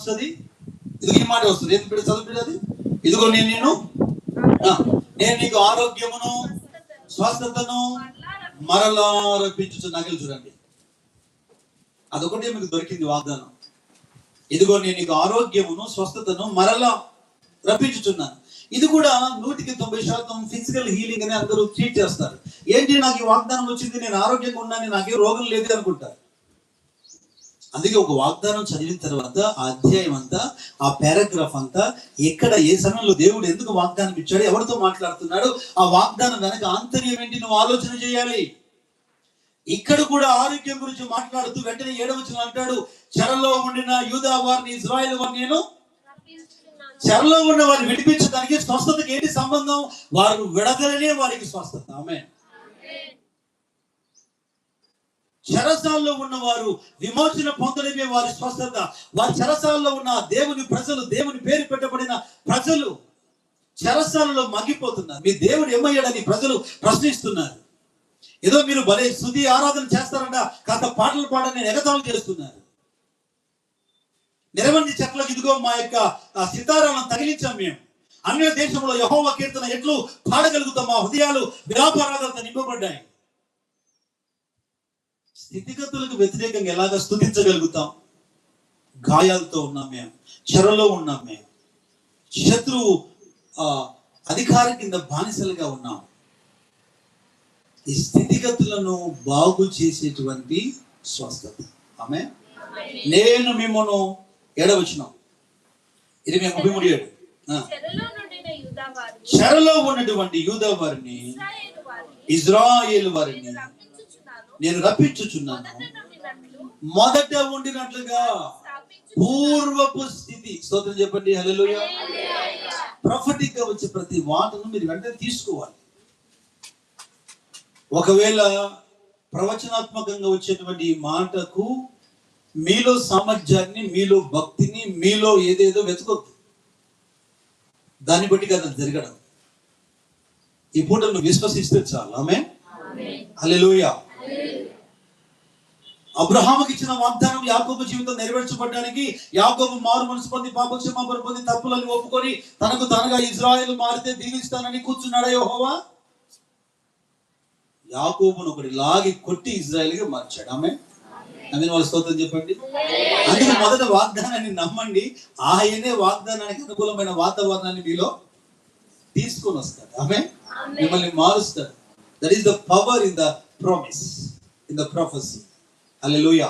వస్తుంది, ఇదిగో ఈ మాట వస్తుంది. ఏం బిడ్డ చదువు అది, ఇదిగో నేను నీకు ఆరోగ్యమును స్వస్థతను మరలా రప్పించు. నగలు చూడండి, అదొకటే మీకు దొరికింది వాగ్దానం. ఇదిగో నేను నీకు ఆరోగ్యమును స్వస్థతను మరలా రప్పించుచున్నాను. ఇది కూడా 100% ఫిజికల్ హీలింగ్ అని అందరూ ట్రీట్ చేస్తారు. ఏంటి నాకు ఈ వాగ్దానం వచ్చింది, నేను ఆరోగ్యంగా ఉన్నాను, నాకే రోగం లేదు అనుకుంటారు. అందుకే ఒక వాగ్దానం చదివిన తర్వాత ఆ అధ్యాయం అంతా, ఆ పారాగ్రాఫ్ అంతా, ఎక్కడ ఏ సమయంలో దేవుడు ఎందుకు వాగ్దానం ఇచ్చాడు, ఎవరితో మాట్లాడుతున్నాడు, ఆ వాగ్దానం వెనక ఆంతర్యం ఏంటి నువ్వు ఆలోచన చేయాలి. ఇక్కడ కూడా ఆరోగ్యం గురించి మాట్లాడుతూ వెంటనే 7వ వచనం అంటాడు, చెరలో ఉండిన యూదా వారిని ఇజ్రాయేల్ వారిని నేను చెరలో ఉన్న వారిని విడిపించడానికి. స్వస్థతకి ఏంటి సంబంధం? వారు విడదలనే వారికి స్వస్థత. ఆమేన్. చెరసాల్లో ఉన్నవారు విమోచన పొందడమే వారి స్వస్థత. వారి చెరసాల్లో ఉన్న దేవుని ప్రజలు, దేవుని పేరు పెట్టబడిన ప్రజలు చెరసాలలో మగ్గిపోతున్నారు. మీ దేవుడు ఏమయ్యాడని ప్రజలు ప్రశ్నిస్తున్నారు. ఏదో మీరు భలే స్తుతి ఆరాధన చేస్తారంట, కాస్త పాటలు పాడని ఎగతాళి చేస్తున్నారు. నిరవంజి చెట్లకు ఇదిగో మా యొక్క సితారాలను తగిలించాం మేము. అన్య దేశంలో యెహోవా కీర్తన ఎట్లు పాడగలుగుతాం, మా హృదయాలు విలాపారాధనతో నింపబడ్డాయి. స్థితిగతులకు వ్యతిరేకంగా ఎలాగ స్తుతించగలుగుతాం? గాయాలతో ఉన్నాం మేము, చెరలో ఉన్నాం మేము, శత్రువు అధికారం కింద బానిసలుగా ఉన్నాం. ఈ స్థితిగతులను బాగు చేసేటువంటి స్వస్థత. ఆమె నేను మిమ్మల్ని 7వ వచనం 20:33 చెరలో ఉన్నటువంటి యూదా వారిని ఇజ్రాయేలు వారిని నేను రప్పించుచున్నాను, మొదట ఉండినట్లుగా పూర్వపు స్థితి. స్తోత్రం చెప్పండి, హల్లెలూయా. ప్రొఫెటిక్ గా వచ్చే ప్రతి మాటను మీరు వెంటనే తీసుకోవాలి. ఒకవేళ ప్రవచనాత్మకంగా వచ్చేటువంటి ఈ మాటకు మీలో సామర్థ్యాన్ని, మీలో భక్తిని, మీలో ఏదేదో వెతుకొద్దు. దాన్ని బట్టి కదా జరగడం. ఈ పూట నువ్వు విశ్వసిస్తే చాలు. ఆమేన్, హల్లెలూయా. అబ్రహాముకి ఇచ్చిన వాగ్దానం యాకోబు జీవితం నెరవేర్చబడడానికి, యాకోబు మారు మనసు పొంది పాపక్షమాపణ పొంది తప్పులను ఒప్పుకొని తనకు తనగా ఇజ్రాయేలు మారితే దీవిస్తానని కూర్చున్నాడా యెహోవా? యాకోబును ఒకటి లాగి కొట్టి ఇజ్రాయేల్గా మార్చాడు. ఆమె అందుకని వాళ్ళ స్తోత్రం చెప్పండి. అందుకే మొదట వాగ్దానాన్ని నమ్మండి, ఆయనే వాగ్దానానికి అనుకూలమైన వాతావరణాన్ని మీలో తీసుకొని వస్తాడు. ఆమె మిమ్మల్ని మారుస్తాడు. That is the power in the promise, in the ప్రొఫెసీ. Hallelujah.